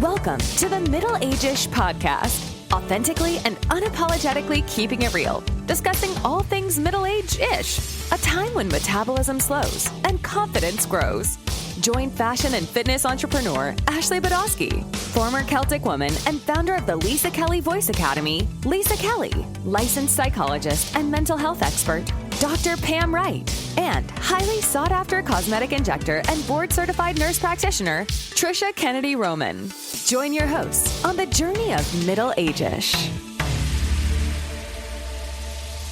Welcome to the Middle Age-ish podcast. Authentically and unapologetically keeping it real. Discussing all things middle-age-ish. A time when metabolism slows and confidence grows. Join fashion and fitness entrepreneur Ashley Badowski, former Celtic woman and founder of the Lisa Kelly Voice Academy, Lisa Kelly, licensed psychologist and mental health expert, Dr. Pam Wright, and highly sought-after cosmetic injector and board-certified nurse practitioner, Trisha Kennedy Roman. Join your hosts on the journey of middle age-ish.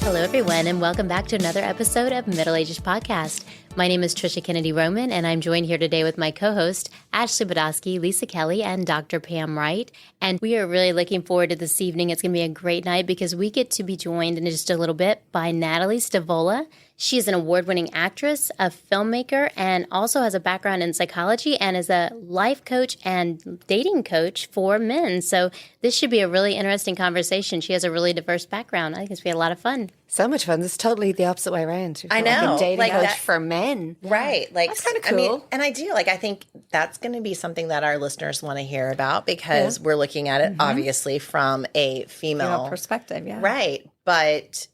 Hello, everyone, and welcome back to another episode of Middle Ages Podcast. My name is Trisha Kennedy Roman, and I'm joined here today with my co-host, Ashley Badowski, Lisa Kelly, and Dr. Pam Wright. And we are really looking forward to this evening. It's going to be a great night because we get to be joined in just a little bit by Natalie Stavola. She is an award-winning actress, a filmmaker, and also has a background in psychology and is a life coach and dating coach for men. So this should be a really interesting conversation. She has a really diverse background. I think it's going to be a lot of fun. So much fun. This is totally the opposite way around. I know. Like a dating Like coach that, for men. Right. Like, that's kind of cool. I mean, and I do. Like, I think that's going to be something that our listeners want to hear about because we're looking at it, obviously, from a female perspective. Yeah. Right. But,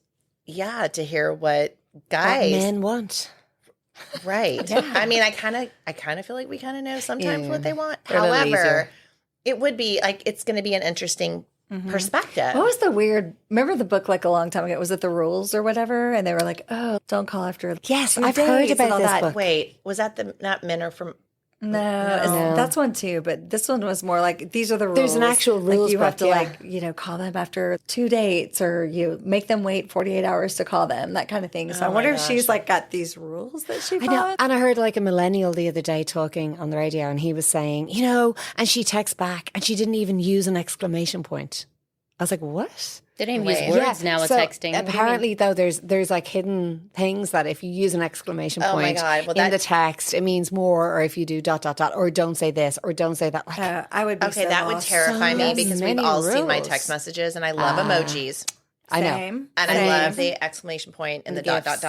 yeah, to hear what guys. What men want. Right. I mean, I kind of feel like we kind of know sometimes what they want. They're a little However, easier. it would be like, it's going to be an interesting perspective. What was the weird? Remember the book like a long time ago? Was it The Rules or whatever? And they were like, "Oh, don't call after." Yes, some I've heard days and about all this that. book. Wait, was that not men are from? No, No. that's one too. But this one was more like these are the rules. There's an actual rules Like you have book, to call them after 2 dates, or you make them wait 48 hours to call them, that kind of thing. So I wonder if she's like got these rules that she I know. follows. And I heard like a millennial the other day talking on the radio, and he was saying, and she texts back, and she didn't even use an exclamation point. I was like, what? They don't even use Wait. words now with so texting. What do you mean? Apparently, though, there's like hidden things that if you use an exclamation Oh my point God. Well, in the that- text, it means more. Or if you do ... or don't say this, or don't say that. Like, I would be Okay, so that would lost. terrify me So because we've many all seen my rules. text messages and I love emojis. I know. Same. And Same. I love the exclamation point and the ... gifs.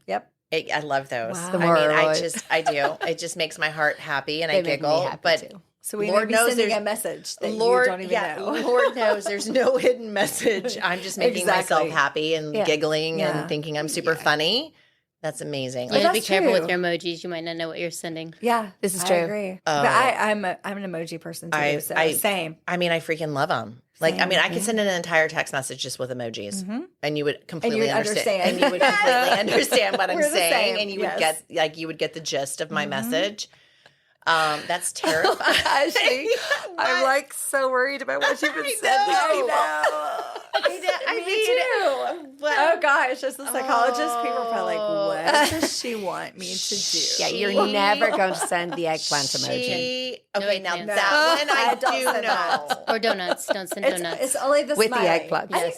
Yep. I love those. Wow. The I more mean, I- I do. It just makes my heart happy and I They make me giggle. happy, But too. So we Lord may be knows sending there's- a message that Lord, you don't even know. Lord knows there's no hidden message. I'm just making Exactly. myself happy and giggling Yeah. and thinking I'm super funny. That's amazing. You gotta be that's careful true. with your emojis. You might not know what you're sending. Yeah, This is I true. agree. But I'm an emoji person too. Same. I mean, I freaking love them. Like, I mean, I could send an entire text message just with emojis, and you would completely understand. And you would completely understand what I'm We're the saying, same, and you yes. would you would get the gist of my message. That's terrifying. Actually, I'm like so worried about what you've been sending. I mean, but Oh gosh, as a psychologist, people are probably like, "What does she want me to do?" Yeah, you're never going to send the eggplant emoji. Okay, now No. that one I don't do send that. know. Or donuts. Don't send donuts. It's only the With the smiley. eggplant. Yes.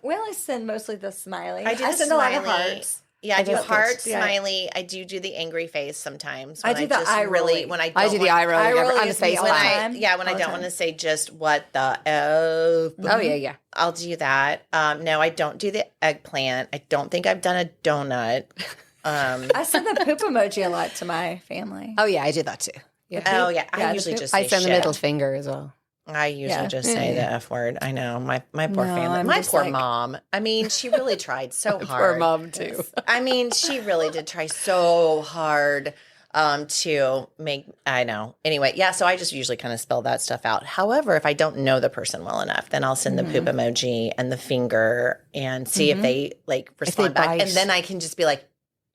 We only send mostly the smiley. I do the send a lot of smiley. hearts. Yeah, I do just heart, yeah. smiley. I do the angry face sometimes. I when do the just eye really rolling. when I I don't do the want- eye rolling Eye rolling on the is face me all when the line. time. when I All the don't time. want to say just what the Oh, yeah. I'll do that. No, I don't do the eggplant. I don't think I've done a donut. I send the poop emoji a lot to my family. Oh, yeah, I do that too. Yeah. Oh yeah, I Yeah, usually the- just say I send the shit. middle finger as well. I usually Yeah. just say the F word. I know my poor No, family, I'm my just poor like- mom. I mean, she really tried so hard. Poor mom, too. I mean, she really did try so hard to make. I know. Anyway, yeah. So I just usually kind of spell that stuff out. However, if I don't know the person well enough, then I'll send the poop emoji and the finger and see if they like respond back, bite. and then I can just be like,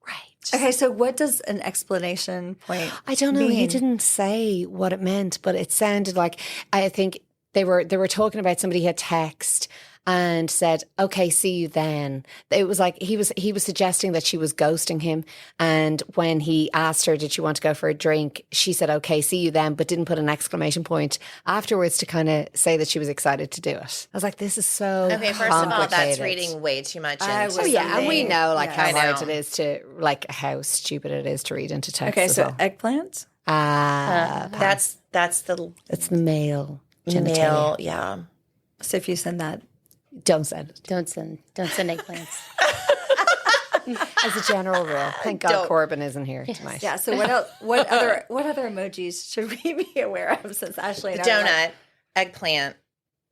right. Okay, so what does an explanation point? I don't know. He mean? didn't say what it meant, but it sounded like I think they were talking about somebody had text and said, "Okay, see you then." It was like he was suggesting that she was ghosting him, and when he asked her, "Did she want to go for a drink?" she said, "Okay, see you then," but didn't put an exclamation point afterwards to kind of say that she was excited to do it. I was like, "This is so Okay, first of all, that's complicated. reading way too much I into would- Oh yeah, and we something. know like Yeah. how I hard know. it is to like how stupid it is to read into text. Okay, as so well. eggplant. That's the It's the male genitalia. male. Yeah. So if you send that, Don't send it. Don't send eggplants. As a general rule. Thank God Don't. Corbin isn't here tonight. Yeah. So what else? What other emojis should we be aware of? Since Ashley and I are Donut, eggplant.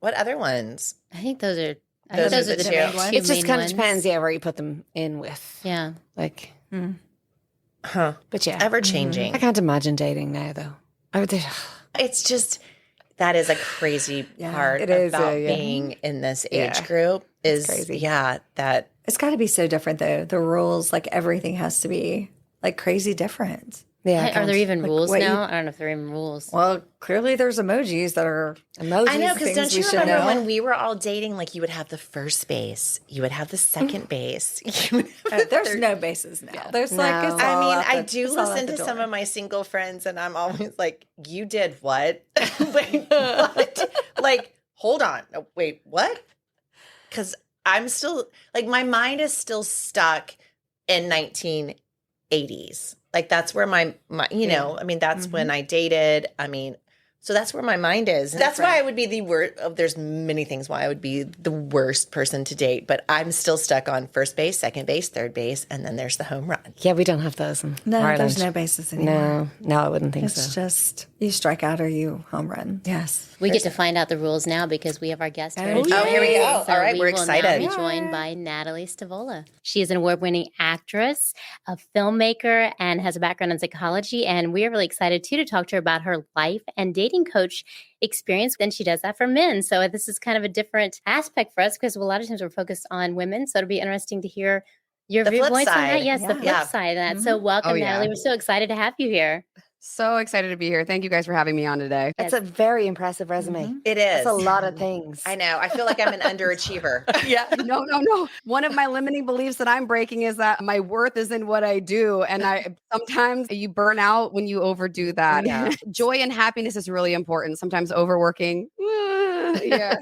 What other ones? I think those are Those are the two. main ones. It just main kind of ones. depends, where you put them in with. Yeah. Like, Huh. but yeah. Ever changing. I can't imagine dating now, though. I would. It's just that is a crazy part it is, about yeah. being in this age Yeah. group is crazy. that It's got to be so different though. The rules, like everything has to be like crazy different. Yeah. I Are can't. there even rules what now? I don't know if there are even rules. Well, clearly there's emojis that are Emojis? I know, because things don't we you should remember know. when we were all dating, like you would have the first base, you would have the second base. You would have the there's third- no bases now. There's No. like it's I all mean, out I the- do it's all out listen the to some door. of my single friends, and I'm always like, "You did what? Wait, what? Like, hold on, no, wait, what?" Because I'm still like, my mind is still stuck in 1980s. Like that's where my you know, I mean, that's when I dated. I mean, so that's where my mind is. That's why I would be the worst. There's many things why I would be the worst person to date, but I'm still stuck on first base, second base, third base, and then there's the home run. Yeah, we don't have those in No, Ireland. there's no bases anymore. No, I wouldn't think It's so. just you strike out or you home run. Yes. We get to find out the rules now because we have our guest here. Oh, Oh, here we go. So All right, we we're will excited. now be joined by Natalie Stavola. She is an award-winning actress, a filmmaker, and has a background in psychology. And we are really excited too to talk to her about her life and dating coach experience. Then she does that for men. So this is kind of a different aspect for us because a lot of times we're focused on women. So it'll be interesting to hear your The flip voice on that. side. Yes, the flip Yeah. side of that. So welcome, Oh, yeah. Natalie. We're so excited to have you here. So excited to be here. Thank you guys for having me on today. That's a very impressive resume. It is. That's a lot of things. I know. I feel like I'm an underachiever. Yeah, no. One of my limiting beliefs that I'm breaking is that my worth is in what I do. And I sometimes you burn out when you overdo that. Yeah. Joy and happiness is really important. Sometimes overworking. Yeah.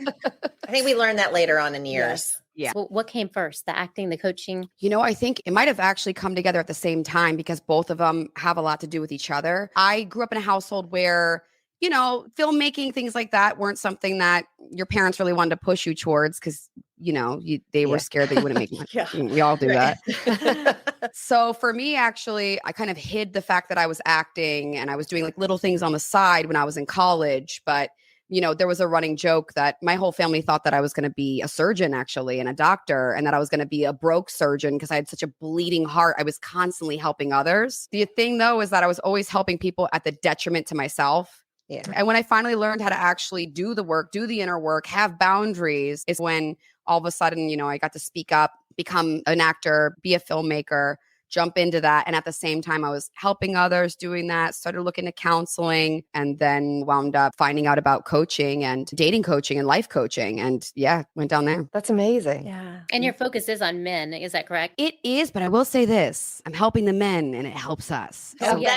I think we learned that later on in years. Yeah. Well, what came first, the acting, the coaching? You know, I think it might have actually come together at the same time because both of them have a lot to do with each other. I grew up in a household where, you know, filmmaking, things like that weren't something that your parents really wanted to push you towards because, you know, they were scared that you wouldn't make money. Yeah. We all do that. So for me, actually, I kind of hid the fact that I was acting and I was doing like little things on the side when I was in college. But you know, there was a running joke that my whole family thought that I was going to be a surgeon actually and a doctor and that I was going to be a broke surgeon because I had such a bleeding heart. I was constantly helping others. The thing though is that I was always helping people at the detriment to myself. Yeah. And when I finally learned how to actually do the work, do the inner work, have boundaries is when all of a sudden, you know, I got to speak up, become an actor, be a filmmaker, jump into that. And at the same time, I was helping others doing that, started looking at counseling, and then wound up finding out about coaching and dating coaching and life coaching. And yeah, went down there. That's amazing. Yeah. And your focus is on men. Is that correct? It is, but I will say this. I'm helping the men and it helps us. Oh, yeah.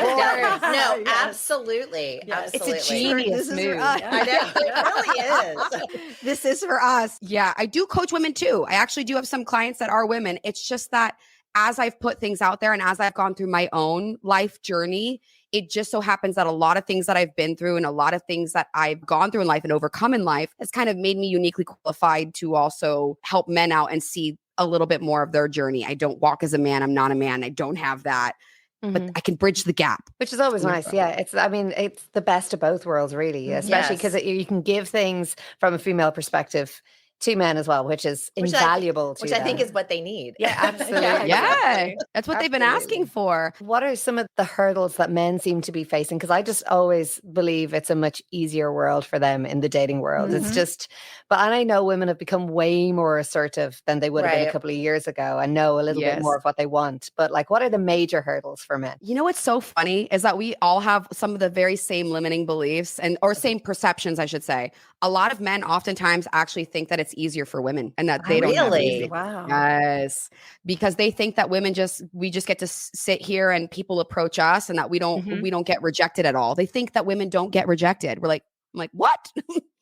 No, Yes. absolutely. Yes. It's Absolutely. a genius This is move. for us. I know. It really is. This is for us. Yeah, I do coach women too. I actually do have some clients that are women. It's just that as I've put things out there and as I've gone through my own life journey, it just so happens that a lot of things that I've been through and a lot of things that I've gone through in life and overcome in life has kind of made me uniquely qualified to also help men out and see a little bit more of their journey. I don't walk as a man. I'm not a man. I don't have that, but I can bridge the gap. Which is always nice. Yeah. It's the best of both worlds, really, especially because you can give things from a female perspective to men as well, which is invaluable to Which I them. think is what they need. Yeah, absolutely. Yeah, that's what they've been asking Absolutely. for. What are some of the hurdles that men seem to be facing? Because I just always believe it's a much easier world for them in the dating world. It's just, and I know women have become way more assertive than they would have been a Right. couple of years ago and know a little bit Yes. more of what they want. But like, what are the major hurdles for men? You know what's so funny is that we all have some of the very same limiting beliefs or same perceptions, I should say. A lot of men oftentimes actually think that it's easier for women and that they don't have it Really? easy. Wow. Yes, because they think that women we just get to sit here and people approach us and that we don't get rejected at all. They think that women don't get rejected. I'm like, what?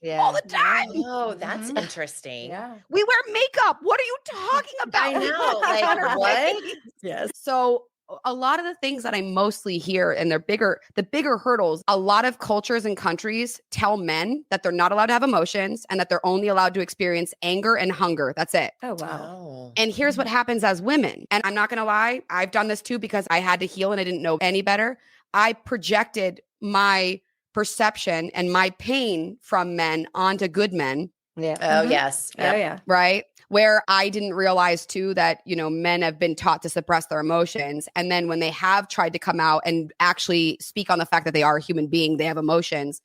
Yeah. All the time. Oh, that's interesting. Yeah. We wear makeup. What are you talking about? I know. Like, what? Yes. So a lot of the things that I mostly hear, and the bigger hurdles, a lot of cultures and countries tell men that they're not allowed to have emotions and that they're only allowed to experience anger and hunger. That's it. Oh, wow. Oh. And here's what happens as women. And I'm not going to lie, I've done this too because I had to heal and I didn't know any better. I projected my perception and my pain from men onto good men. Yeah. Oh, yes. Oh, Yep. yeah. Right. Where I didn't realize too that, men have been taught to suppress their emotions. And then when they have tried to come out and actually speak on the fact that they are a human being, they have emotions.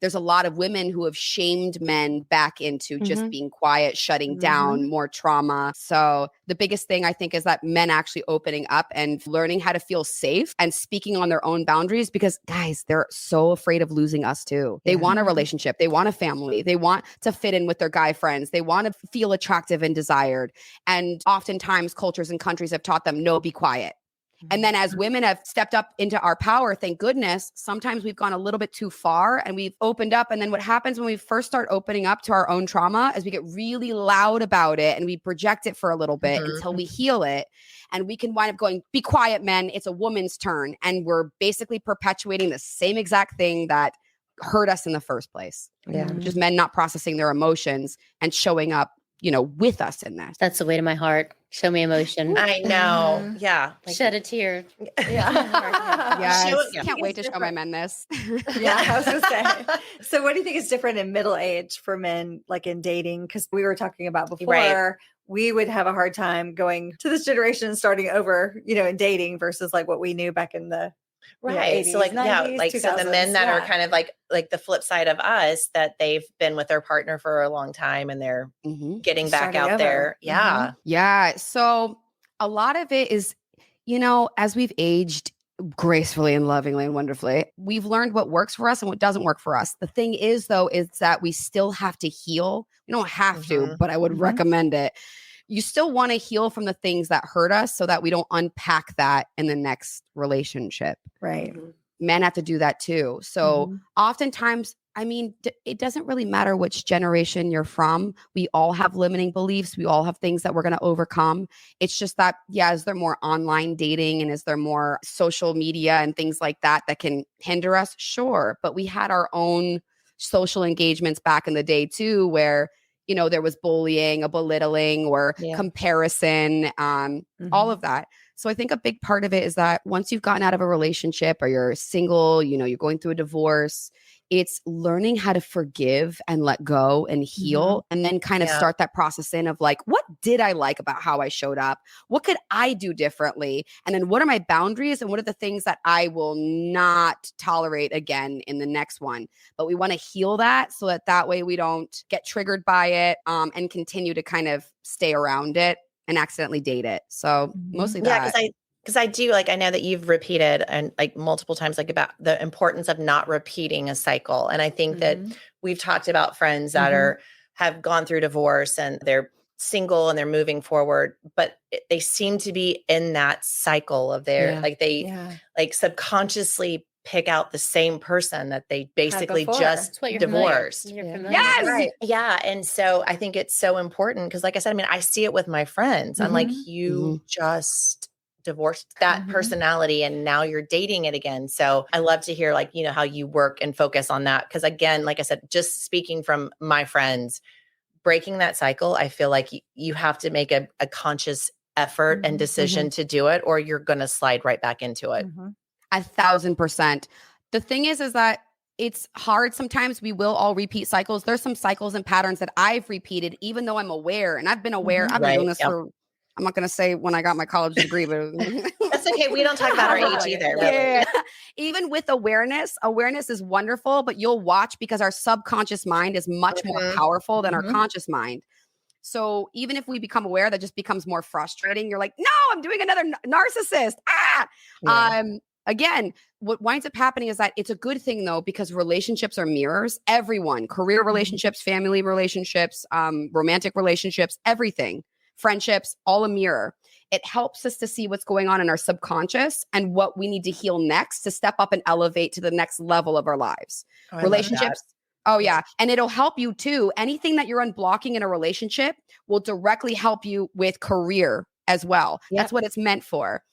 There's a lot of women who have shamed men back into just being quiet, shutting down, more trauma. So the biggest thing I think is that men actually opening up and learning how to feel safe and speaking on their own boundaries, because guys, they're so afraid of losing us too. They want a relationship. They want a family. They want to fit in with their guy friends. They want to feel attractive and desired. And oftentimes cultures and countries have taught them, no, be quiet. And then as women have stepped up into our power, thank goodness, sometimes we've gone a little bit too far and we've opened up. And then what happens when we first start opening up to our own trauma is we get really loud about it and we project it for a little bit until we heal it. And we can wind up going, be quiet, men. It's a woman's turn. And we're basically perpetuating the same exact thing that hurt us in the first place. Yeah. Which is men not processing their emotions and showing up, with us in this. That's the way to my heart. Show me emotion. I know. Yeah. Shed a tear. Yes. Can't wait to show my men this. Yeah, I was going to say. So what do you think is different in middle age for men, like in dating? Because we were talking about before, we would have a hard time going to this generation and starting over, in dating versus like what we knew back in the Right. 80s, So like, 90s, so the men that 2000s, are kind of like the flip side of us, that they've been with their partner for a long time and they're getting back Starting out over. there. Yeah. Yeah. So a lot of it is, as we've aged gracefully and lovingly and wonderfully, we've learned what works for us and what doesn't work for us. The thing is, though, is that we still have to heal. We don't have to, but I would recommend it. You still want to heal from the things that hurt us so that we don't unpack that in the next relationship. Right. Men have to do that too. So oftentimes, it doesn't really matter which generation you're from. We all have limiting beliefs. We all have things that we're going to overcome. It's just that, is there more online dating and is there more social media and things like that can hinder us? Sure. But we had our own social engagements back in the day too, where there was bullying, a belittling, or comparison, all of that. So I think a big part of it is that once you've gotten out of a relationship or you're single, you're going through a divorce, it's learning how to forgive and let go and heal, and then kind of start that process of like, what did I like about how I showed up? What could I do differently? And then what are my boundaries and what are the things that I will not tolerate again in the next one? But we want to heal that so that way we don't get triggered by it and continue to kind of stay around it and accidentally date it. So mostly that. Because I do, I know that you've repeated and multiple times, about the importance of not repeating a cycle. And I think that we've talked about friends that have gone through divorce and they're single and they're moving forward, but they seem to be in that cycle of their, subconsciously pick out the same person that they basically just divorced. Yes. Right. Yeah. And so I think it's so important because like I said, I see it with my friends. I'm like, you just divorced that personality and now you're dating it again. So I love to hear how you work and focus on that. Cause again, like I said, just speaking from my friends, breaking that cycle, I feel like you have to make a conscious effort and decision to do it, or you're going to slide right back into it. 1,000%. The thing is that it's hard. Sometimes we will all repeat cycles. There's some cycles and patterns that I've repeated, even though I'm aware, and I've been aware. I've been doing this for, I'm not going to say when I got my college degree, but that's okay. We don't talk about our age either. Really. Yeah. Even with awareness is wonderful, but you'll watch because our subconscious mind is much more powerful than our conscious mind. So even if we become aware, that just becomes more frustrating. You're like, no, I'm doing another narcissist. Again, what winds up happening is that it's a good thing though, because relationships are mirrors. Everyone, career relationships, family relationships, romantic relationships, everything, friendships, all a mirror. It helps us to see what's going on in our subconscious and what we need to heal next to step up and elevate to the next level of our lives. Relationships. Oh yeah. And it'll help you too. Anything that you're unblocking in a relationship will directly help you with career as well. That's what it's meant for.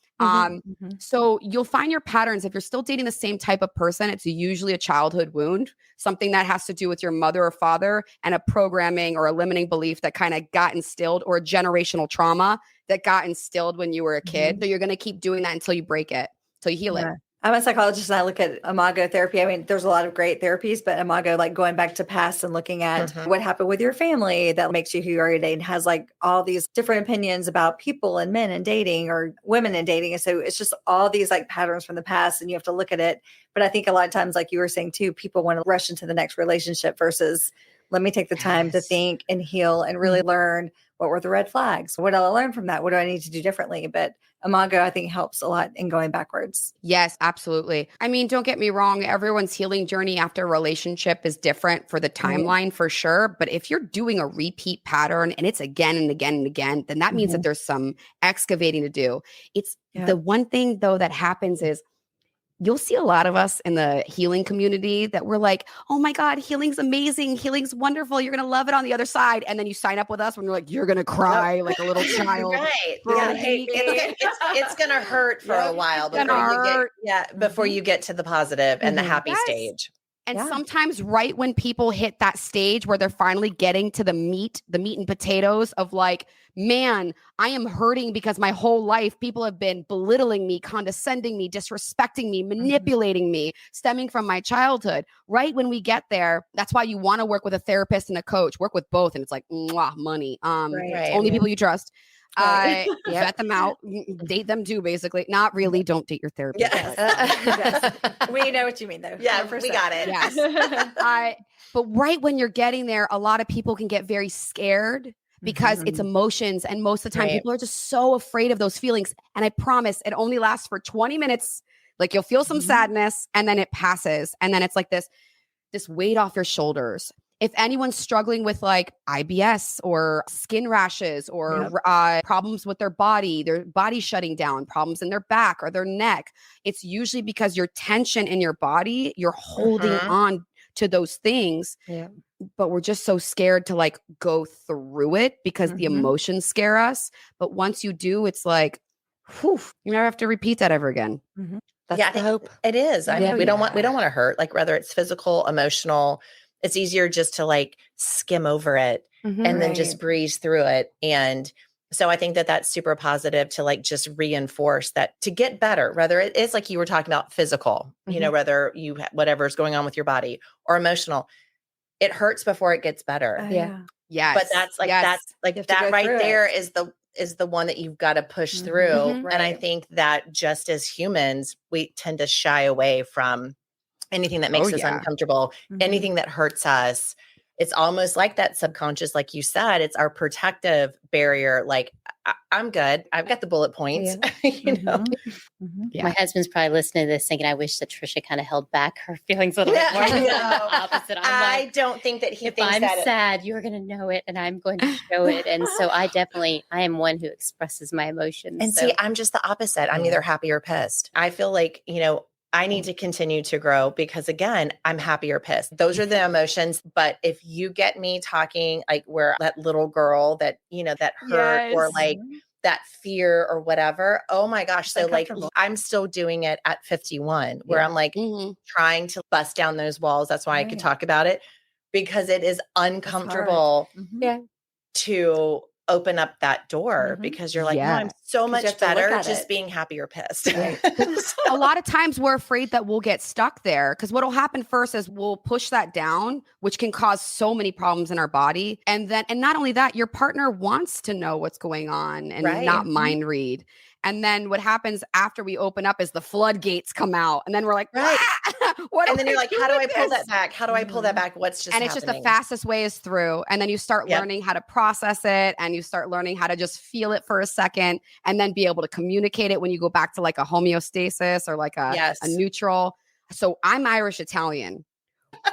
So you'll find your patterns. If you're still dating the same type of person, it's usually a childhood wound, something that has to do with your mother or father and a programming or a limiting belief that kind of got instilled, or a generational trauma that got instilled when you were a kid. So you're going to keep doing that until you break it, until you heal it. I'm a psychologist and I look at imago therapy. I mean, there's a lot of great therapies, but imago, like going back to past and looking at what happened with your family that makes you who you are today, and has like all these different opinions about people and men and dating or women and dating. And so it's just all these like patterns from the past, and you have to look at it. But I think a lot of times, like you were saying too, people want to rush into the next relationship versus let me take the time to think and heal and really learn what were the red flags. What did I learn from that? What do I need to do differently? But imago, I think, helps a lot in going backwards. Yes, absolutely. I mean, don't get me wrong. Everyone's healing journey after a relationship is different for the timeline for sure. But if you're doing a repeat pattern and it's again and again and again, then that means that there's some excavating to do. It's the one thing though that happens is you'll see a lot of us in the healing community that we're like, oh my God, healing's amazing. Healing's wonderful. You're going to love it on the other side. And then you sign up with us when you're like, you're going to cry like a little child. It's going to hurt for a while before you get to the positive and the happy stage. And sometimes right when people hit that stage where they're finally getting to the meat and potatoes of like, man, I am hurting because my whole life people have been belittling me, condescending me, disrespecting me, manipulating me, stemming from my childhood. Right when we get there, that's why you want to work with a therapist and a coach. Work with both. And it's like, money. It's only people you trust. Vet them out, date them too, basically. Not really. Don't date your therapist. We know what you mean though. Yeah, 100%. We got it. Yes. But right when you're getting there, a lot of people can get very scared because it's emotions. And most of the time people are just so afraid of those feelings. And I promise it only lasts for 20 minutes. Like you'll feel some sadness and then it passes. And then it's like this weight off your shoulders. If anyone's struggling with like IBS or skin rashes or problems with their body shutting down, problems in their back or their neck, it's usually because your tension in your body, you're holding on to those things. Yeah. But we're just so scared to like go through it because the emotions scare us. But once you do, it's like, whew, you never have to repeat that ever again. That's the hope. It is. I mean, we don't want to hurt, like whether it's physical, emotional. It's easier just to like skim over it and then just breeze through it. And so I think that that's super positive to like just reinforce that to get better, whether it is like you were talking about physical, you know, whether you, whatever's going on with your body or emotional, it hurts before it gets better. Yes. But that's like, that's like that right there is the one that you've got to push through. And I think that just as humans, we tend to shy away from anything that makes us uncomfortable, anything that hurts us. It's almost like that subconscious, like you said, it's our protective barrier. Like, I'm good. I've got the bullet points, you know? My husband's probably listening to this thinking, I wish that Trisha kind of held back her feelings a little bit more. Opposite. I don't think that he if thinks I'm that sad, you're going to know it and I'm going to show it. And so I am one who expresses my emotions. And see, I'm just the opposite. I'm either happy or pissed. I feel like, you know, I need to continue to grow because again, I'm happy or pissed. Those are the emotions. But if you get me talking like where that little girl that, you know, that hurt or like that fear or whatever, oh my gosh. So like I'm still doing it at 51 where I'm like trying to bust down those walls. That's why I could talk about it because it is uncomfortable to open up that door because you're like, no, I'm so much better just being happy or pissed. A lot of times we're afraid that we'll get stuck there because what'll happen first is we'll push that down, which can cause so many problems in our body. And not only that, your partner wants to know what's going on and not mind read. And then what happens after we open up is the floodgates come out. And then we're like, what? And then you're like, how do I pull that back? How do I pull that back? What's just it's just the fastest way is through. And then you start learning how to process it and you start learning how to just feel it for a second and then be able to communicate it when you go back to like a homeostasis or like a neutral. So I'm Irish Italian.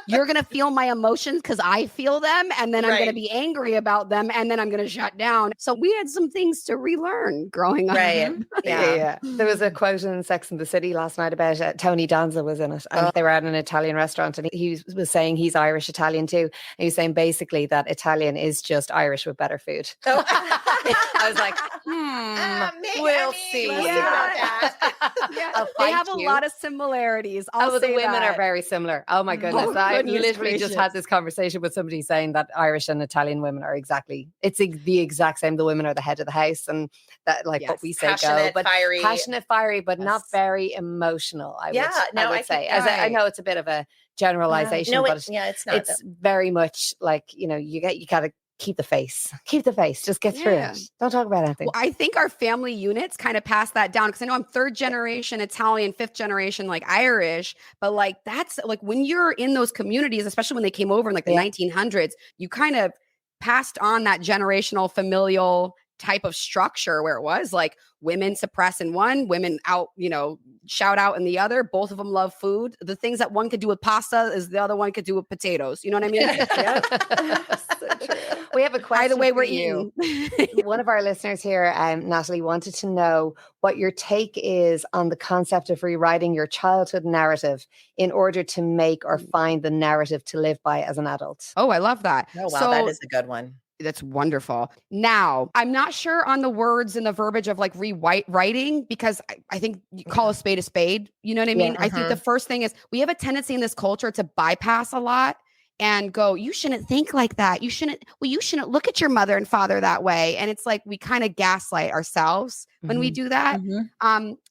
You're going to feel my emotions because I feel them. And then I'm going to be angry about them. And then I'm going to shut down. So we had some things to relearn growing up. Yeah. There was a quote in Sex and the City last night about Tony Danza was in it. And they were at an Italian restaurant and he was saying he's Irish Italian too. And he's saying basically that Italian is just Irish with better food. I was like, we'll see. We'll see about that. Yeah, they have a lot of similarities. I'll say the women that. are very similar. Oh my goodness. I goodness literally just gracious. had this conversation with somebody saying that Irish and Italian women are it's the exact same. The women are the head of the house, and that what we say passionate, fiery, but not very emotional. I would say. As I know it's a bit of a generalization, but it's not. It's very much like, you got to keep the face, just get through it. Don't talk about anything. Well, I think our family units kind of pass that down, because I know I'm third generation Italian, fifth generation like Irish, but like that's like when you're in those communities, especially when they came over in like the 1900s, you kind of passed on that generational familial type of structure where it was like women suppress in one, women out, shout out in the other. Both of them love food. The things that one could do with pasta is the other one could do with potatoes. You know what I mean? So true. We have a question. Either way, for we're you. eating. One of our listeners here, Natalie, wanted to know what your take is on the concept of rewriting your childhood narrative in order to make or find the narrative to live by as an adult. Oh, I love that. Oh, wow. That is a good one. That's wonderful. Now, I'm not sure on the words and the verbiage of like rewriting, because I think you call a spade. You know what I mean? Yeah, I think the first thing is we have a tendency in this culture to bypass a lot and go, you shouldn't think like that. You shouldn't look at your mother and father that way. And it's like we kind of gaslight ourselves when we do that.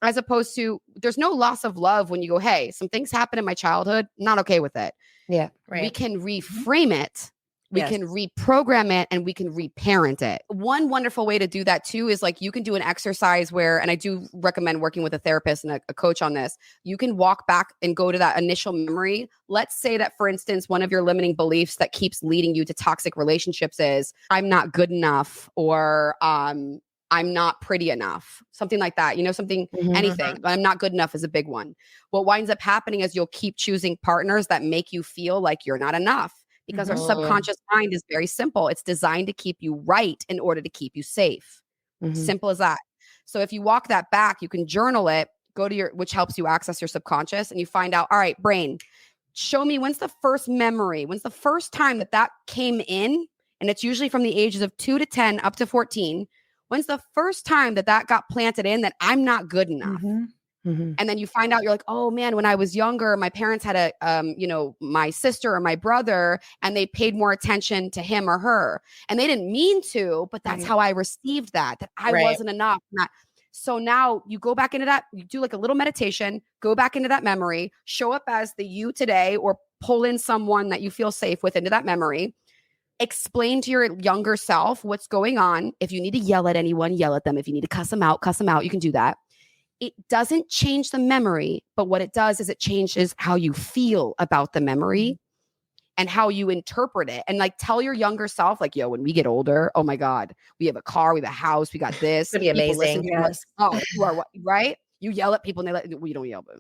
As opposed to there's no loss of love when you go, hey, some things happened in my childhood. Not okay with it. Yeah. Right. We can reframe it. We can reprogram it, and we can reparent it. One wonderful way to do that too is like you can do an exercise where, and I do recommend working with a therapist and a coach on this. You can walk back and go to that initial memory. Let's say that, for instance, one of your limiting beliefs that keeps leading you to toxic relationships is I'm not good enough, or I'm not pretty enough, something like that. Anything. I'm not good enough is a big one. What winds up happening is you'll keep choosing partners that make you feel like you're not enough. Because our subconscious mind is very simple. It's designed to keep you right in order to keep you safe. Simple as that. So if you walk that back, you can journal it, go to which helps you access your subconscious, and you find out, all right, brain, show me when's the first memory, when's the first time that came in, and it's usually from the ages of 2 to 10 up to 14. When's the first time that got planted in that I'm not good enough? And then you find out, you're like, oh man, when I was younger, my parents had my sister or my brother, and they paid more attention to him or her. And they didn't mean to, but that's how I received that I wasn't enough. So now you go back into that, you do like a little meditation, go back into that memory, show up as the you today, or pull in someone that you feel safe with into that memory. Explain to your younger self what's going on. If you need to yell at anyone, yell at them. If you need to cuss them out, you can do that. It doesn't change the memory, but what it does is it changes how you feel about the memory and how you interpret it. And like tell your younger self, like, yo, when we get older, oh my God, we have a car, we have a house, we got this. It'd be amazing. Yes. Oh, you are what, right? You yell at people and we don't yell, but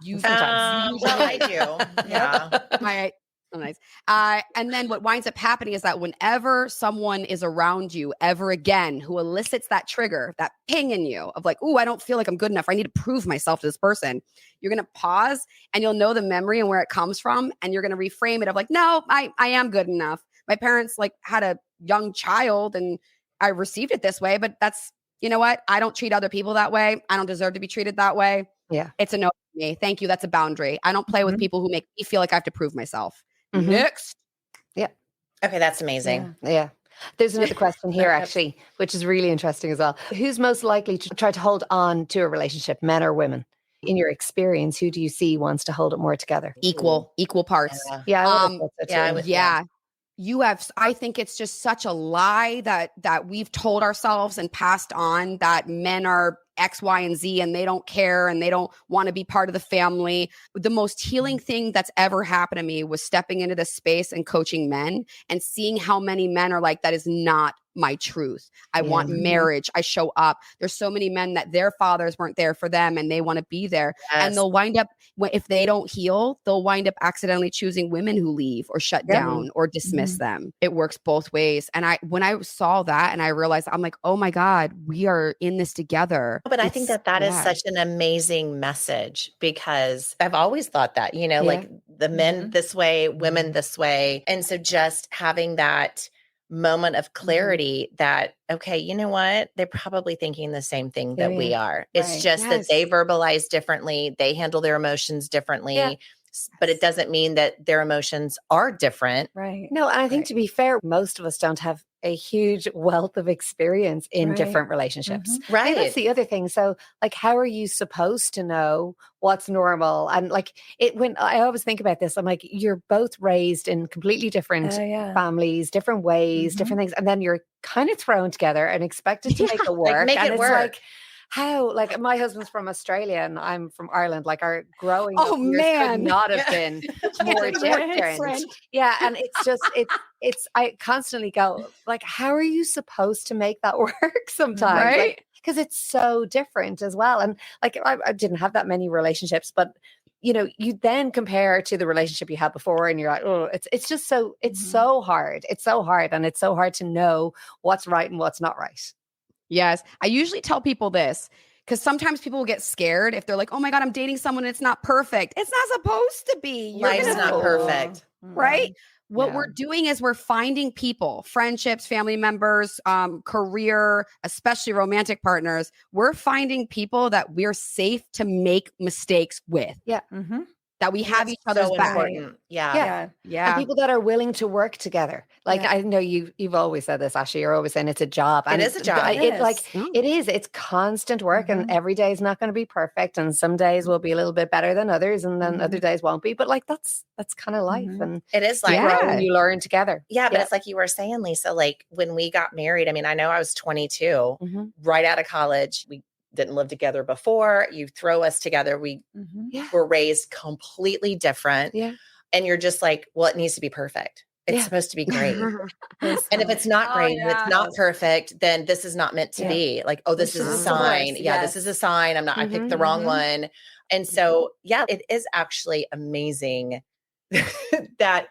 you sometimes. Well, I do. Yeah. All right. Oh, nice. And then what winds up happening is that whenever someone is around you ever again who elicits that trigger, that ping in you of like, ooh, I don't feel like I'm good enough, I need to prove myself to this person, you're going to pause and you'll know the memory and where it comes from. And you're going to reframe it of like, no, I am good enough. My parents like had a young child and I received it this way, but that's, you know what? I don't treat other people that way. I don't deserve to be treated that way. Yeah. It's a no for me. Thank you. That's a boundary. I don't play with people who make me feel like I have to prove myself. Next. Yeah. Okay, that's amazing. Yeah. There's another question here, actually, which is really interesting as well. Who's most likely to try to hold on to a relationship, men or women? In your experience, who do you see wants to hold it more together? Equal parts. Yeah. You have, I think it's just such a lie that we've told ourselves and passed on that men are X, Y, and Z, and they don't care and they don't want to be part of the family. The most healing thing that's ever happened to me was stepping into this space and coaching men and seeing how many men are like, that is not my truth. I want marriage. I show up. There's so many men that their fathers weren't there for them and they want to be there. And they'll wind up, if they don't heal, they'll wind up accidentally choosing women who leave or shut down or dismiss them. It works both ways. And when I saw that and I realized, I'm like, oh my God, we are in this together. But I think that is such an amazing message, because I've always thought that, like the men this way, women this way. And so just having that moment of clarity that, okay, you know what? They're probably thinking the same thing that we are. It's Right. just that they verbalize differently. They handle their emotions differently, but it doesn't mean that their emotions are different. Right. No, and I think to be fair, most of us don't have a huge wealth of experience in different relationships. I think that's the other thing. So, like, how are you supposed to know what's normal? And like when I always think about this, I'm like, you're both raised in completely different families, different ways, different things, and then you're kind of thrown together and expected to make it work. Like, make and it it's work. like, how, like, my husband's from Australia and I'm from Ireland. Like, our growing up years could not have been more different. Yeah, and it's just it's I constantly go, like, how are you supposed to make that work sometimes? Right? Like, because it's so different as well. And like, I didn't have that many relationships, but you know, you then compare to the relationship you had before, and you're like, oh, it's just so so hard. It's so hard, and it's so hard to know what's right and what's not right. Yes. I usually tell people this because sometimes people will get scared if they're like, oh my God, I'm dating someone and it's not perfect. It's not supposed to be. Life's not perfect. Right? What we're doing is we're finding people, friendships, family members, career, especially romantic partners. We're finding people that we're safe to make mistakes with. Yeah. That we have each other's back. Yeah. And people that are willing to work together. Like, I know you've always said this, Ashley. You're always saying it's a job. It is a job. It is. It's constant work, and every day is not going to be perfect. And some days will be a little bit better than others, and then other days won't be. But like, that's kind of life, and it is like you learn together. Yeah, but it's like you were saying, Lisa. Like when we got married, I mean, I know I was 22, right out of college. We didn't live together before. You throw us together. We were raised completely different. Yeah. And you're just like, well, it needs to be perfect. It's supposed to be great. And if it's not great and it's not perfect, then this is not meant to be. Like, oh, this is a sign. This is a sign. I picked the wrong one. And so, it is actually amazing that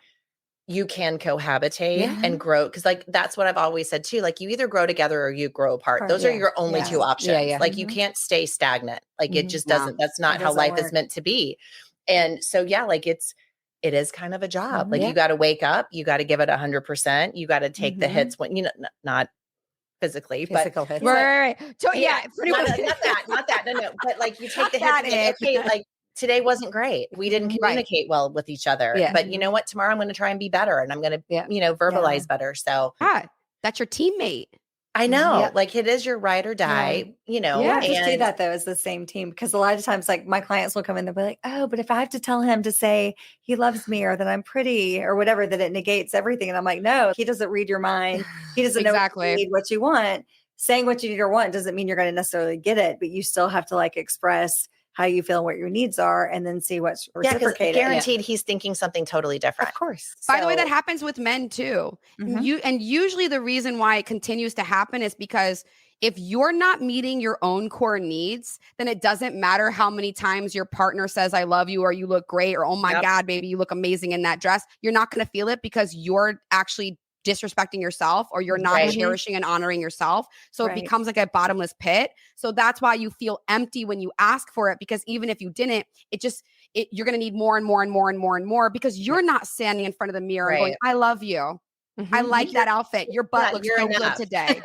you can cohabitate and grow. Cause like, that's what I've always said too. Like, you either grow together or you grow apart. Those are your only two options. Like, you can't stay stagnant. Like, it just doesn't, that's not how life is meant to be. And so, like, it is kind of a job. Like, you got to wake up, you got to give it 100%. You got to take the hits when, not physically, physical but hits. Right. So pretty much. Not that. No. But like, you take the hits. Okay, like, today wasn't great. We didn't communicate well with each other. Yeah. But you know what? Tomorrow I'm going to try and be better, and I'm going to, verbalize better. So that's your teammate. I know. Like, it is your ride or die, Yeah, I just see that though as the same team, because a lot of times, like, my clients will come in, they'll be like, oh, but if I have to tell him to say he loves me or that I'm pretty or whatever, that it negates everything. And I'm like, no, he doesn't read your mind. He doesn't know what you want. Saying what you need or want doesn't mean you're going to necessarily get it, but you still have to like express how you feel and what your needs are, and then see what's reciprocated. Guaranteed he's thinking something totally different. Of course. By the way, that happens with men too. Usually the reason why it continues to happen is because if you're not meeting your own core needs, then it doesn't matter how many times your partner says, I love you, or you look great, or oh my God, baby, you look amazing in that dress. You're not going to feel it because you're actually disrespecting yourself, or you're not cherishing and honoring yourself. So it becomes like a bottomless pit. So that's why you feel empty when you ask for it, because even if you didn't, you're going to need more and more and more and more and more, because you're not standing in front of the mirror and going, I love you. I like that outfit. Your butt looks so good today.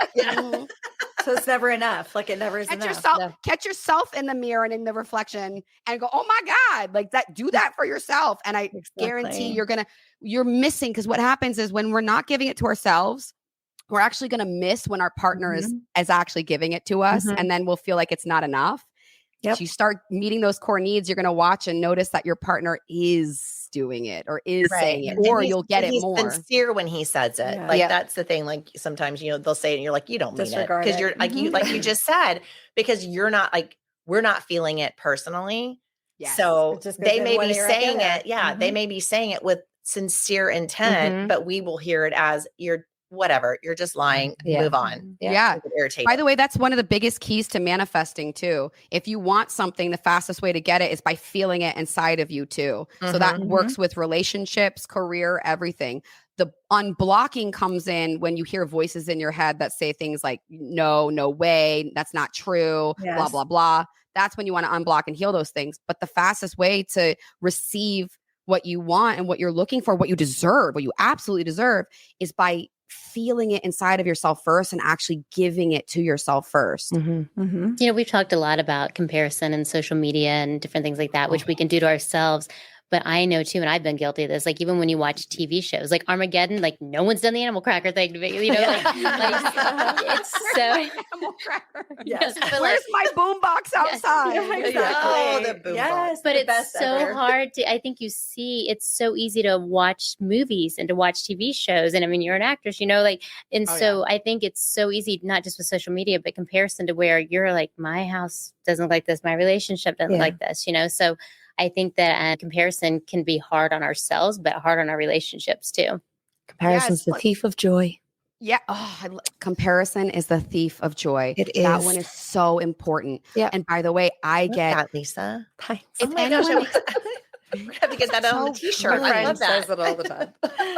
So it's never enough. Like, it never is enough. Catch yourself in the mirror and in the reflection and go, oh my God, like that, do that for yourself. And I guarantee you're missing, because what happens is when we're not giving it to ourselves, we're actually going to miss when our partner is actually giving it to us. And then we'll feel like it's not enough. So you start meeting those core needs, you're going to watch and notice that your partner is doing it or is saying it, or you'll get it more. He's sincere when he says it. Like, that's the thing. Like, sometimes, they'll say it and you're like, you don't mean it. Because you're like, you just said, because you're not like, we're not feeling it personally. Yes. So they may be saying it. Yeah. They may be saying it with sincere intent, but we will hear it as you're just lying. Move on. By the way, that's one of the biggest keys to manifesting too. If you want something, the fastest way to get it is by feeling it inside of you too. So that works with relationships, career, everything. The unblocking comes in when you hear voices in your head that say things like, no way, that's not true, blah, blah, blah. That's when you want to unblock and heal those things. But the fastest way to receive what you want and what you're looking for, what you deserve, what you absolutely deserve, is by feeling it inside of yourself first and actually giving it to yourself first. We've talked a lot about comparison and social media and different things like that, which we can do to ourselves. But I know too, and I've been guilty of this, like even when you watch TV shows like Armageddon, like no one's done the animal cracker thing to me, it's so Animal cracker. Yes. But Where's my boombox outside? Exactly. Oh, the boom box. but the it's best so ever. hard to, I think it's so easy to watch movies and to watch TV shows. And I mean, you're an actress, I think it's so easy, not just with social media, but comparison to where you're like, my house doesn't look like this. My relationship doesn't look like this, So I think that comparison can be hard on ourselves, but hard on our relationships too. Comparison's the thief of joy. Yeah. Comparison is the thief of joy. It That is. one is so important. Yeah. And by the way, I get that, Lisa. Thanks. Oh my gosh, we have to get that on the t-shirt. I love that. Says it all the time.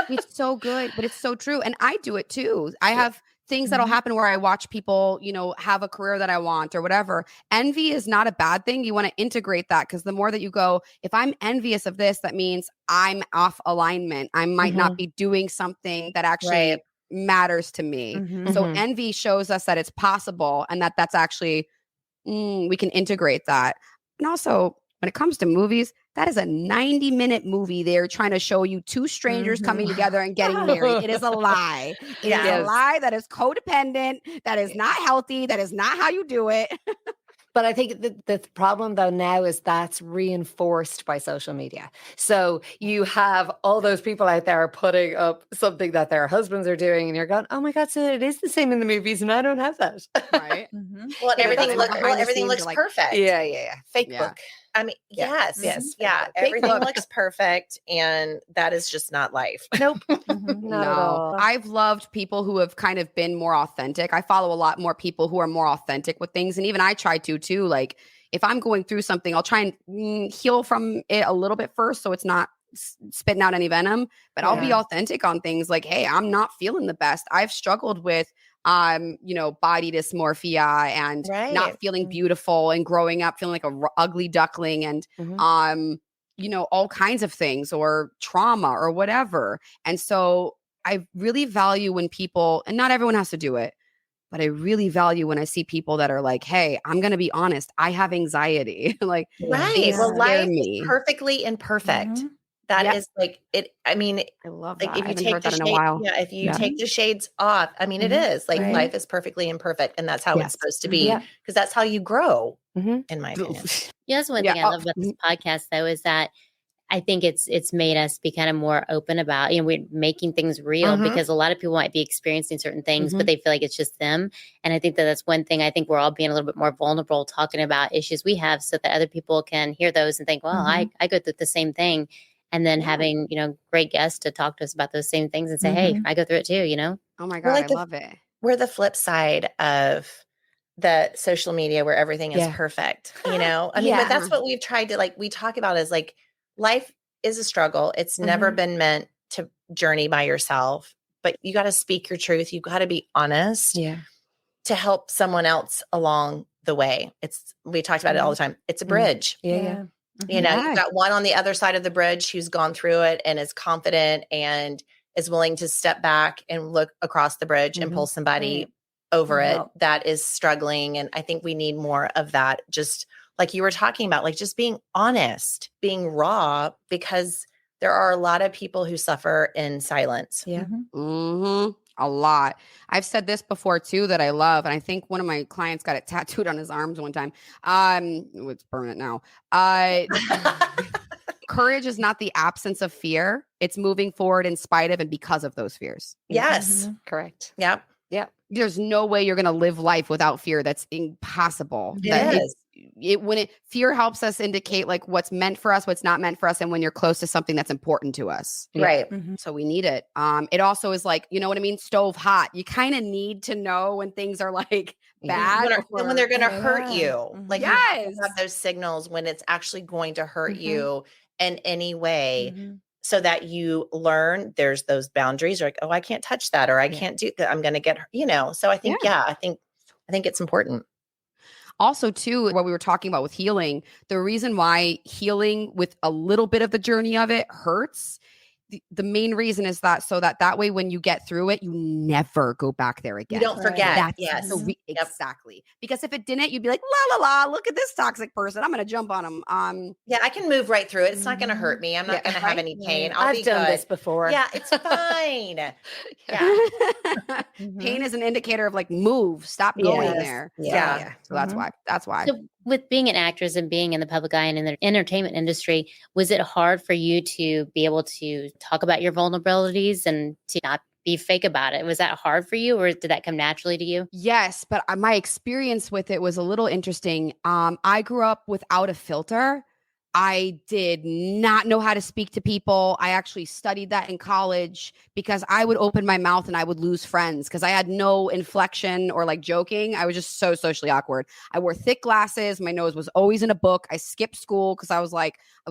It's so good, but it's so true. And I do it too. I have things that'll happen where I watch people, have a career that I want or whatever. Envy is not a bad thing. You want to integrate that, because the more that you go, if I'm envious of this, that means I'm off alignment. I might not be doing something that actually matters to me. So envy shows us that it's possible and that's actually, we can integrate that. And also, when it comes to movies, that is a 90-minute movie. They're trying to show you two strangers coming together and getting married. It is a lie. It is a lie. That is codependent. That is not healthy. That is not how you do it. But I think the problem though now is that's reinforced by social media. So you have all those people out there putting up something that their husbands are doing, and you're going, "Oh my God, so it is the same in the movies, and I don't have that." Right. Well, everything scenes, looks you're like, perfect. Yeah. Fake book. I mean, Yeah. yes. Fake Everything book. looks perfect, and that is just not life. Nope. Not at all. I've loved people who have kind of been more authentic. I follow a lot more people who are more authentic with things. And even I try to too. Like if I'm going through something, I'll try and heal from it a little bit first, so it's not spitting out any venom. But I'll be authentic on things like, hey, I'm not feeling the best. I've struggled with body dysmorphia and not feeling beautiful, and growing up feeling like a ugly duckling, and all kinds of things, or trauma or whatever. And so I really value when people, and not everyone has to do it, but I really value when I see people that are like, hey, I'm going to be honest, I have anxiety. Like, Right. Well, life me. is perfectly imperfect. That is like it. I mean, I love like that. if I you haven't take heard the that in a shade, while. if you take the shades off, I mean, it is like life is perfectly imperfect, and that's how it's supposed to be, because that's how you grow. In my opinion. That's one thing I love about this podcast, though, is that I think it's made us be kind of more open about, we're making things real, because a lot of people might be experiencing certain things, but they feel like it's just them. And I think that's one thing. I think we're all being a little bit more vulnerable, talking about issues we have, so that other people can hear those and think, well, I go through the same thing. And then having, great guests to talk to us about those same things and say, hey, I go through it too, Oh my God, I love it. We're the flip side of the social media where everything is perfect, I mean, but that's what we've tried to, we talk about is life is a struggle. It's never been meant to journey by yourself, but you got to speak your truth. You got to be honest to help someone else along the way. We talked about it all the time. It's a bridge. Yeah. You've got one on the other side of the bridge who's gone through it and is confident and is willing to step back and look across the bridge and pull somebody over it that is struggling. And I think we need more of that. Just like you were talking about, just being honest, being raw, because there are a lot of people who suffer in silence. Yeah. A lot. I've said this before too, that I love. And I think one of my clients got it tattooed on his arms one time. It's permanent now. Courage is not the absence of fear. It's moving forward in spite of and because of those fears. Yes. Correct. Yep. There's no way you're going to live life without fear. That's impossible. Fear helps us indicate what's meant for us, what's not meant for us, and when you're close to something that's important to us. Right. So we need it. It also is you know what I mean? Stove hot. You kind of need to know when things are bad. When they're going to hurt you. You have those signals when it's actually going to hurt you in any way. So that you learn there's those boundaries, or oh, I can't touch that, or I can't do that. I'm going to get hurt, So I think, I think it's important. also too, what we were talking about with healing, the reason why healing with a little bit of the journey of it hurts, the main reason is that so that way when you get through it, you never go back there again. You don't forget. That's Yes. Exactly. Because if it didn't, you'd be like, la la la, look at this toxic person. I'm going to jump on him. Yeah, I can move right through it. It's not going to hurt me. I'm not going to have any pain. I'll be done good. this before. Yeah, it's fine. Yeah. Pain is an indicator of like, move, stop going there. Yeah. So that's why. So with being an actress and being in the public eye and in the entertainment industry, was it hard for you to be able to talk about your vulnerabilities and to not be fake about it? Was that hard for you, or did that come naturally to you? Yes, but my experience with it was a little interesting. I grew up without a filter. I did not know how to speak to people. I actually studied that in college because I would open my mouth and I would lose friends because I had no inflection or like joking. I was just so socially awkward. I wore thick glasses. My nose was always in a book. I skipped school because I was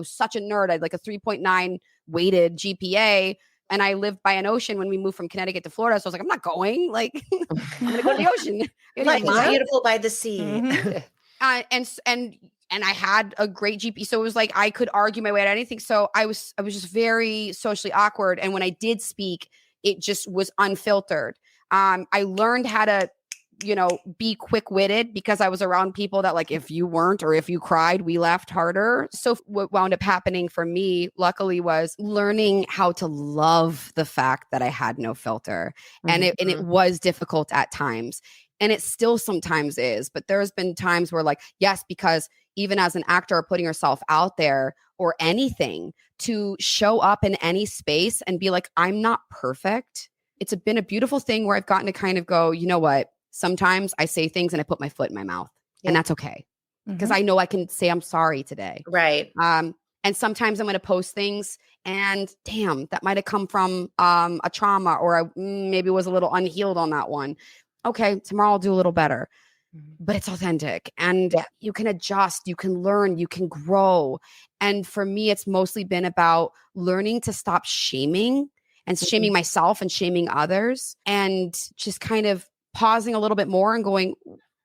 such a nerd. I had like a 3.9 weighted GPA. And I lived by an ocean when we moved from Connecticut to Florida. So I was like, I'm not going. Like, I'm going to go to the ocean. Life is beautiful by the sea. And I had a great GP. So it was like I could argue my way out of anything. So I was just very socially awkward. And when I did speak, it just was unfiltered. I learned how to, be quick-witted because I was around people that like, if you weren't or if you cried, we laughed harder. So what wound up happening for me, luckily, was learning how to love the fact that I had no filter. And it was difficult at times. And it still sometimes is. But there's been times where like, yes, because even as an actor putting yourself out there or anything to show up in any space and be like, I'm not perfect. It's been a beautiful thing where I've gotten to kind of go, you know what? Sometimes I say things and I put my foot in my mouth and that's okay. Because I know I can say I'm sorry today. Right. And sometimes I'm going to post things and damn, that might've come from a trauma or I maybe was a little unhealed on that one. Okay, tomorrow I'll do a little better. But it's authentic and you can adjust, you can learn, you can grow. And for me, it's mostly been about learning to stop shaming and shaming myself and shaming others and just kind of pausing a little bit more and going,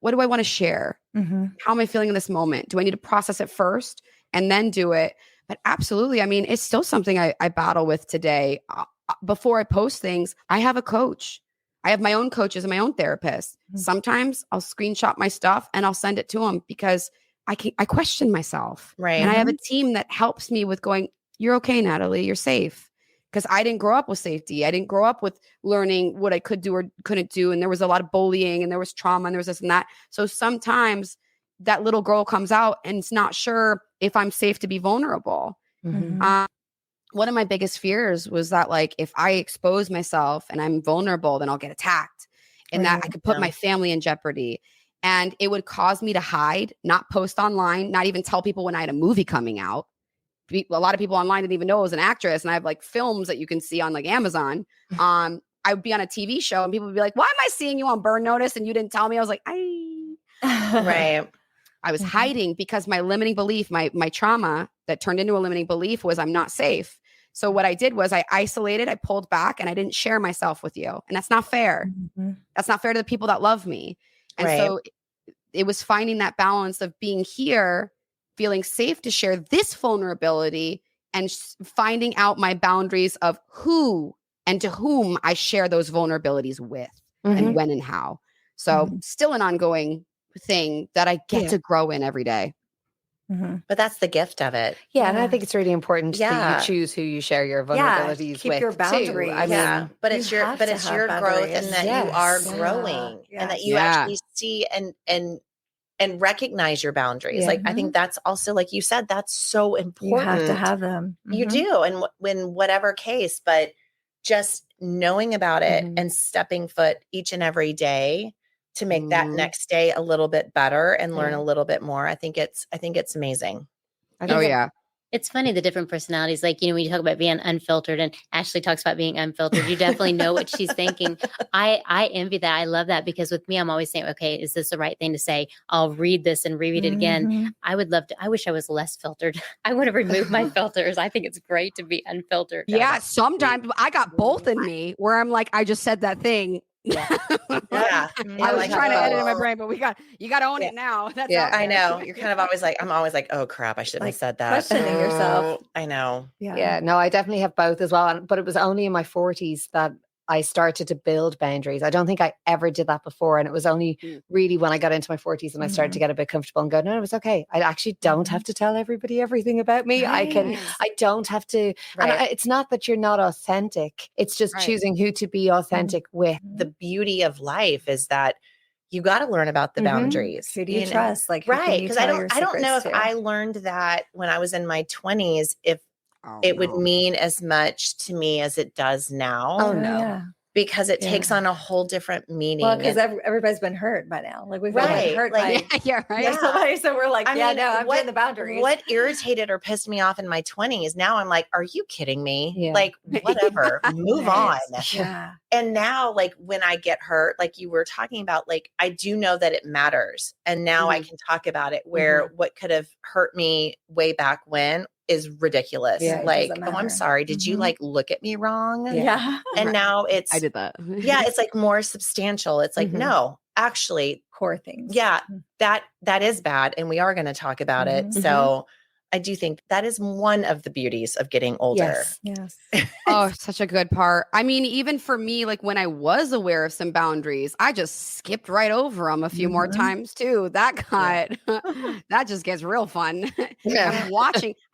what do I want to share? How am I feeling in this moment? Do I need to process it first and then do it? But absolutely. I mean, it's still something I battle with today. Before I post things, I have a coach. I have my own coaches and my own therapist. Sometimes I'll screenshot my stuff and I'll send it to them because I question myself. Right. And I have a team that helps me with going, you're okay, Natalie, you're safe. Because I didn't grow up with safety. I didn't grow up with learning what I could do or couldn't do. And there was a lot of bullying and there was trauma and there was this and that. So sometimes that little girl comes out and it's not sure if I'm safe to be vulnerable. One of my biggest fears was that like, if I expose myself and I'm vulnerable, then I'll get attacked and that I could put my family in jeopardy. And it would cause me to hide, not post online, not even tell people when I had a movie coming out. A lot of people online didn't even know I was an actress. And I have like films that you can see on like Amazon. I would be on a TV show and people would be like, why am I seeing you on Burn Notice? And you didn't tell me. I was like, Right. I was hiding because my limiting belief, my trauma that turned into a limiting belief was I'm not safe. So what I did was I isolated, I pulled back and I didn't share myself with you. And that's not fair. That's not fair to the people that love me. And so it was finding that balance of being here, feeling safe to share this vulnerability and finding out my boundaries of who and to whom I share those vulnerabilities with and when and how. So still an ongoing thing that I get to grow in every day. But that's the gift of it. Yeah, and I think it's really important that you choose who you share your vulnerabilities keep with. your boundaries. Too. I mean, But it's your growth and that you are growing and that you actually see and recognize your boundaries. Like I think that's also, like you said, that's so important. You have to have them. You do, and in whatever case, but just knowing about it and stepping foot each and every day to make that next day a little bit better and learn a little bit more. I think it's amazing. It's funny, the different personalities. Like, when you talk about being unfiltered and Ashley talks about being unfiltered, you definitely know what she's thinking. I envy that. I love that because with me, I'm always saying, okay, is this the right thing to say? I'll read this and reread it again. I would love to. I wish I was less filtered. I want to remove my filters. I think it's great to be unfiltered. Yeah. Sometimes I got both in me where I'm like, I just said that thing Yeah. I was like trying to edit in my both. brain, but you got to own it now. That's Yeah. out I there. know. You're kind of always like, I'm always like, oh crap, I shouldn't Like, have said that. questioning yourself. I know. Yeah, no, I definitely have both as well. But it was only in my 40s that I started to build boundaries. I don't think I ever did that before. And it was only really when I got into my 40s and I started to get a bit comfortable and go, no, it was okay. I actually don't have to tell everybody everything about me. I don't have to. Right. And it's not that you're not authentic. It's just choosing who to be authentic with. The beauty of life is that you got to learn about the boundaries. Who do you know? trust? Like, right. Because I don't know if I learned that when I was in my 20s, if it would mean as much to me as it does now. Oh, no. Yeah. Because it takes on a whole different meaning. Well, because everybody's been hurt by now. Like, we've all been hurt by somebody. So we're like, I'm doing the boundaries. What irritated or pissed me off in my 20s, now I'm like, are you kidding me? Yeah. Like, whatever, move on. Yeah. And now, like, when I get hurt, like you were talking about, like, I do know that it matters. And now I can talk about it where what could have hurt me way back when is ridiculous. Yeah, like, oh, I'm sorry. Did you like look at me wrong? Yeah. And now it's, I did that. yeah, it's like more substantial. It's like, no, actually, Core things. yeah, that is bad. And we are going to talk about it. So I do think that is one of the beauties of getting older. Yes. Oh, such a good part. I mean, even for me, like when I was aware of some boundaries, I just skipped right over them a few more times too. That got, that just gets real fun. Yeah.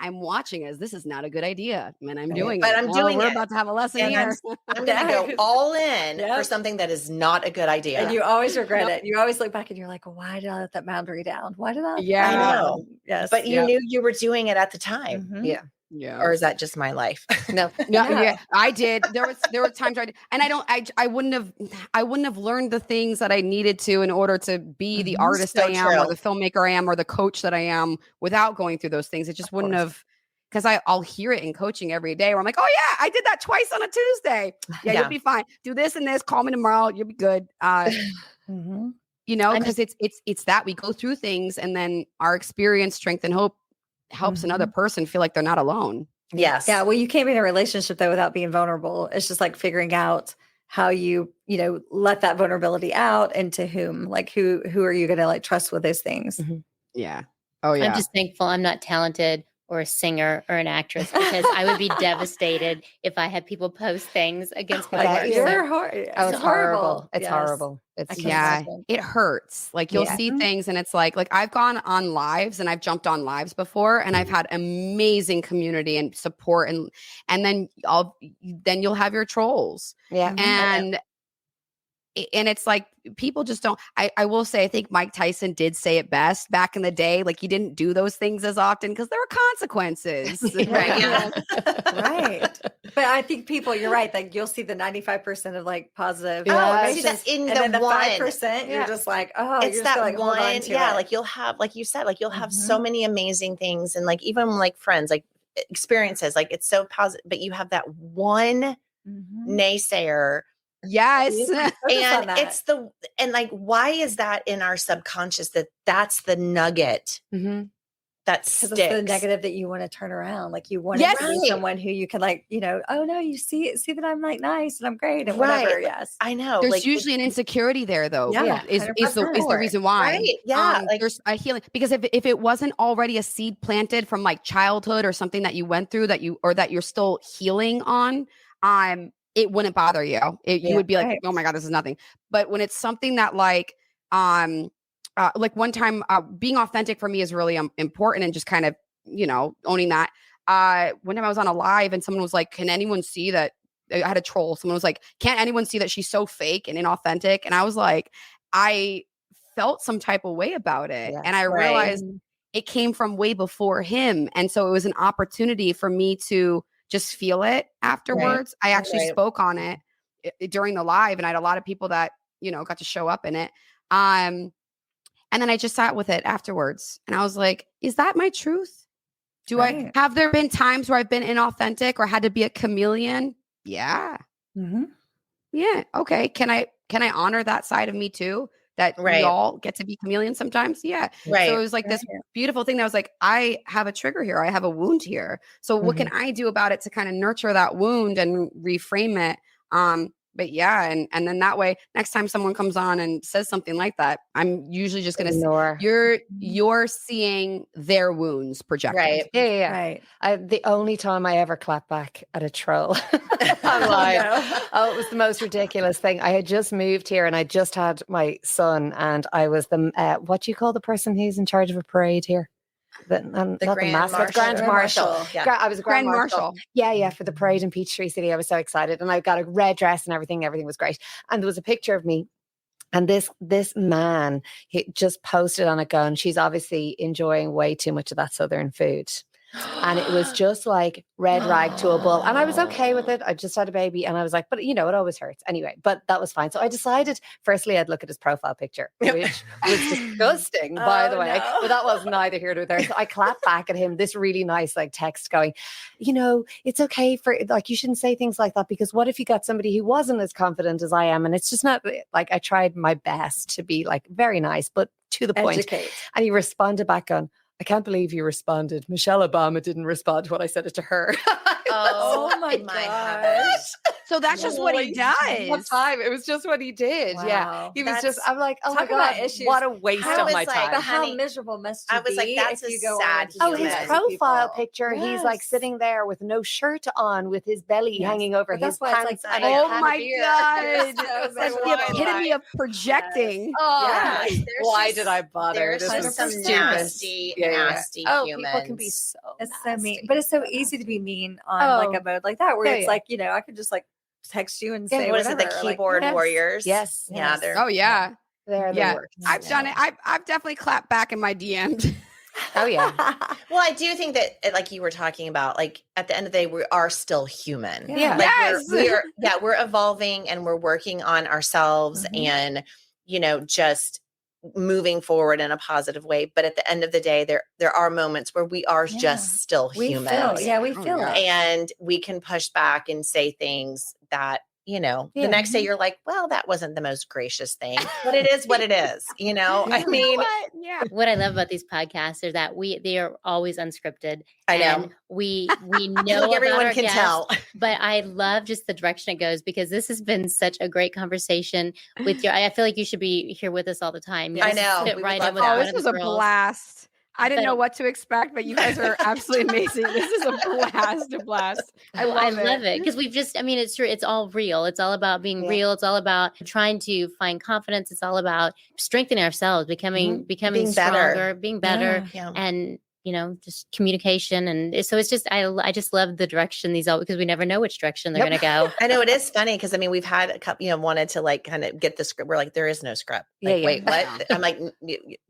I'm watching as this is not a good idea. And I'm doing But it. I'm doing we're it. about to have a lesson And here. I'm going to go all in for something that is not a good idea. And you always regret it. You always look back and you're like, why did I let that boundary down? Why did I? Yeah. I know. Yes. But you knew you were doing it at the time. Yeah. Yeah. Or is that just my life? No. Yeah, I did. There were times I did, and I wouldn't have learned the things that I needed to in order to be the artist So I am, true. or the filmmaker I am, or the coach that I am without going through those things. It just wouldn't have, because I'll hear it in coaching every day where I'm like, oh yeah, I did that twice on a Tuesday. Yeah, you'll be fine. Do this and this. Call me tomorrow. You'll be good. You know, because it's that we go through things, and then our experience, strength, and hope helps another person feel like they're not alone. Yes. Yeah. Well, you can't be in a relationship though without being vulnerable. It's just like figuring out how you let that vulnerability out, and to whom, like who are you going to like trust with those things? Yeah. Oh yeah. I'm just thankful I'm not talented or a singer or an actress, because I would be devastated if I had people post things against my work. It's horrible. It's horrible. It's it hurts. Like you'll see things and it's like I've gone on lives and I've jumped on lives before, and I've had amazing community and support, and then you'll have your trolls. Yeah. And it's like people just don't. I will say, I think Mike Tyson did say it best back in the day. Like, he didn't do those things as often because there were consequences. Right. Yeah. Right. But I think you're right. Like, you'll see the 95% of like positive emotions, and the then the 1%, 5%, you're just like, oh, it's you're that just, like, one. hold on to Yeah. it. Like you'll have, like you said, like you'll have so many amazing things, and like even like friends, like experiences, like it's so positive, but you have that one naysayer. Yes. And it's like, why is that in our subconscious that's the nugget that sticks? It's the negative that you want to turn around. Like, you want to be someone who you can like, oh no, you see that I'm like nice and I'm great and whatever. Yes. I know. There's like, usually an insecurity there though. Yeah. Is the reason why. Right. Yeah. Like, there's a healing, because if it wasn't already a seed planted from like childhood or something that you went through that you're still healing on, it wouldn't bother you. You would be like, oh my God, this is nothing. But when it's something that like one time, being authentic for me is really important, and just kind of, owning that. One time I was on a live and someone was like, can anyone see that? I had a troll. Someone was like, can't anyone see that she's so fake and inauthentic? And I was like, I felt some type of way about it. And I realized it came from way before him. And so it was an opportunity for me to just feel it afterwards. I actually spoke on it during the live, and I had a lot of people that, got to show up in it. And then I just sat with it afterwards, and I was like, is that my truth? Have there been times where I've been inauthentic or had to be a chameleon? Yeah. Yeah. Okay. Can I honor that side of me too? That we all get to be chameleons sometimes. Yeah. Right. So it was like this beautiful thing that was like, I have a trigger here. I have a wound here. So what can I do about it to kind of nurture that wound and reframe it? yeah, and then that way, next time someone comes on and says something like that, I'm usually just going to Ignore. you're seeing their wounds projected. Right. Yeah. Right. The only time I ever clapped back at a troll online. It was the most ridiculous thing. I had just moved here and I just had my son, and I was the what do you call the person who's in charge of a parade here? Not the Grand mascot, Marshal. Grand Grand Marshal. Marshal. Yeah. I was a Grand Marshal. Yeah, for the parade in Peachtree City. I was so excited, and I got a red dress and everything. Everything was great, and there was a picture of me. And this man, he just posted on a gun. She's obviously enjoying way too much of that Southern food. And it was just like red rag to a bull. And I was okay with it. I just had a baby. And I was like, but it always hurts. Anyway, but that was fine. So I decided, firstly, I'd look at his profile picture, which was disgusting, by the way. No. But that was neither here nor there. So I clapped back at him, this really nice like text going, it's okay for like, you shouldn't say things like that, because what if you got somebody who wasn't as confident as I am? And it's just not like, I tried my best to be like very nice, but to the point. Educate. And he responded back on, I can't believe you responded. Michelle Obama didn't respond to what I said it to her. Oh my gosh. So that's just what he does. Time. It was just what he did. Wow. Yeah. He was just, I'm like, oh my Talk about God, issues. what a waste I of was my like, time. But how honey, miserable must you I was like, be that's if a you go sad on to Oh, do his that to profile people? picture. He's like Yes. sitting there with no shirt on, with his belly Yes. hanging over But that's his why it's pants. like, and a Oh can of my beer. God. So That's why the epitome of projecting. Oh, Yeah. There's why just- did I bother? There's This just was some stupid. nasty, nasty Oh, humans. people can be so It's so mean, nasty. but it's so easy to be mean on Oh. like a mode like that, where Yeah, it's yeah. like, I could just like text you and Yeah, say What is it? whatever. The like, keyboard yes. warriors. Yes. Yeah. Yes. They're. Oh yeah. They're the Yeah. worst. I've done it. I've definitely clapped back in my DMs. Oh, yeah. Well, I do think that, like you were talking about, like at the end of the day, we are still human. Yeah. Like Yes. we're evolving and we're working on ourselves Mhm. and, just moving forward in a positive way. But at the end of the day, there are moments where we are Yeah. just still we humans. feel, we Oh, feel yeah. it. And we can push back and say things that, the Yeah. next day you're like, well, that wasn't the most gracious thing, but it is what it is. I mean, Yeah. What I love about these podcasts is that they are always unscripted. I know. And we know I think everyone about our can guests, tell. but I love just the direction it goes, because this has been such a great conversation with I feel like you should be here with us all the time. You I just know. fit We would right love in with that. Oh, one this of was the a girls. blast. I didn't But- know what to expect, but you guys are absolutely amazing. This is a blast. I love it because we've just, it's true. It's all real. It's all about being Yeah. real. It's all about trying to find confidence. It's all about strengthening ourselves, becoming Being stronger, better. being better, Yeah. and just communication. And so it's just, I just love the direction these all, because we never know which direction they're Yep. going to go. I know it is funny because we've had a couple, wanted to like kind of get the script. We're like, there is no script. Like, Yeah. wait, what? I'm like,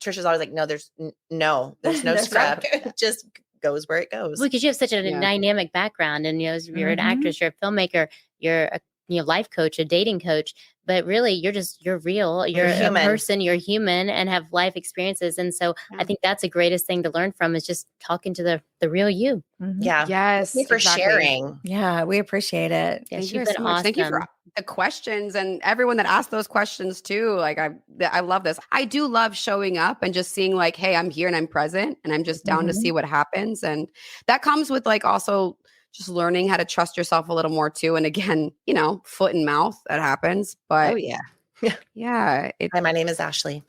Trisha's always like, no, there's no script. It just goes where it goes. Because you have such a Yeah. dynamic background, and you're an Mhm. actress, you're a filmmaker, you're a life coach, a dating coach, but really you're real. You're a human. person, you're human and have life experiences. And so I think that's the greatest thing to learn from, is just talking to the real you. Mhm. Yeah. Yes. Thank you for exactly. sharing. Yeah, we appreciate it. Yes, Thank you you've been so much. awesome. Thank you for the questions and everyone that asked those questions too. Like I love this. I do love showing up and just seeing like, hey, I'm here and I'm present and I'm just down to see what happens. And that comes with like also just learning how to trust yourself a little more too. And again, foot and mouth, that happens. But Oh, yeah. yeah, Hi, my name is Ashley.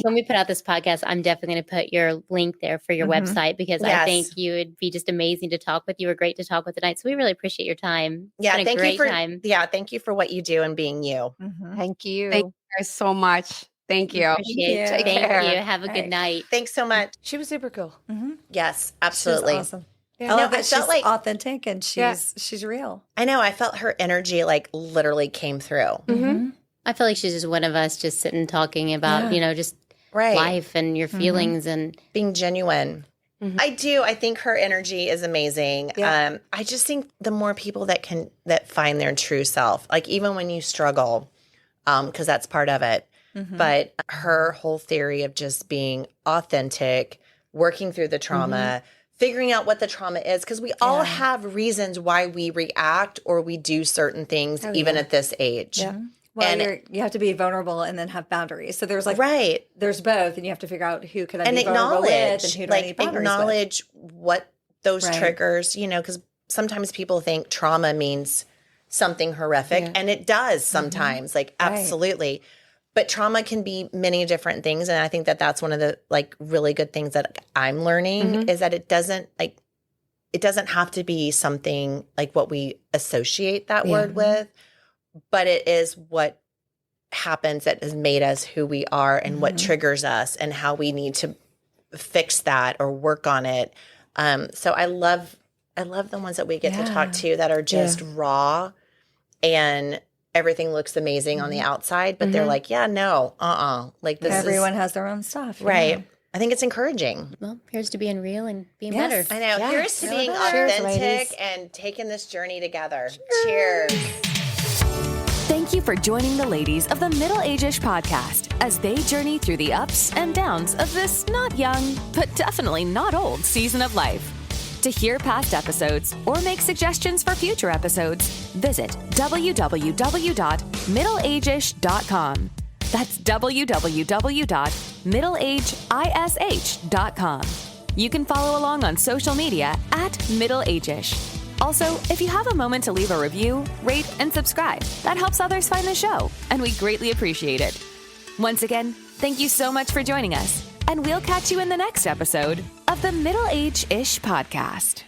When we put out this podcast, I'm definitely going to put your link there for your Mhm. website, because I Yes. think you would be just amazing to talk with. You were great to talk with tonight. So we really appreciate your time. It's Yeah. been a Thank great you for time. thank you for what you do and being you. Mhm. Thank you. Thank you guys so much. Thank you. Appreciate you. it. Take Thank care. you. Have a All good right. night. Thanks so much. She was super cool. Mhm. Yes, She's absolutely. awesome. Yeah. I No, love that I felt she's like- authentic and Yeah. she's real. I know. I felt her energy like literally came through. Mm-hmm. I feel like she's just one of us, just sitting talking about, Yeah. just Right. life and your feelings. And Being genuine. Mhm. I do. I think her energy is amazing. Yeah. I just think the more people that find their true self, like even when you struggle, because that's part of it. Mhm. But her whole theory of just being authentic, working through the trauma, figuring out what the trauma is, because we all Yeah. have reasons why we react or we do certain things, even yeah. at this age. Yeah. Well, and- you have to be vulnerable and then have boundaries. So there's like Right. there's both, and you have to figure out who can I And be vulnerable with acknowledge, and who do I need like boundaries with. acknowledge what those Right. triggers, because sometimes people think trauma means something horrific. And it does sometimes, like, absolutely. But trauma can be many different things. And I think that that's one of the like really good things that I'm learning is that it doesn't have to be something like what we associate that word with, but it is what happens that has made us who we are and what triggers us and how we need to fix that or work on it. So I love the ones that we get to talk to that are just raw and everything looks amazing on the outside, but they're like, like this everyone has their own stuff. Right. Yeah. I think it's encouraging. Well, here's to being real and being better. I know. Here's to being authentic and taking this journey together. Cheers. Thank you for joining the ladies of the Middle Age-ish podcast as they journey through the ups and downs of this not young, but definitely not old season of life. To hear past episodes or make suggestions for future episodes, visit www.middleageish.com. That's www.middleageish.com. You can follow along on social media at Middle Age-ish. Also, if you have a moment to leave a review, rate, and subscribe, that helps others find the show, and we greatly appreciate it. Once again, thank you so much for joining us, and we'll catch you in the next episode of the Middle Age-ish podcast.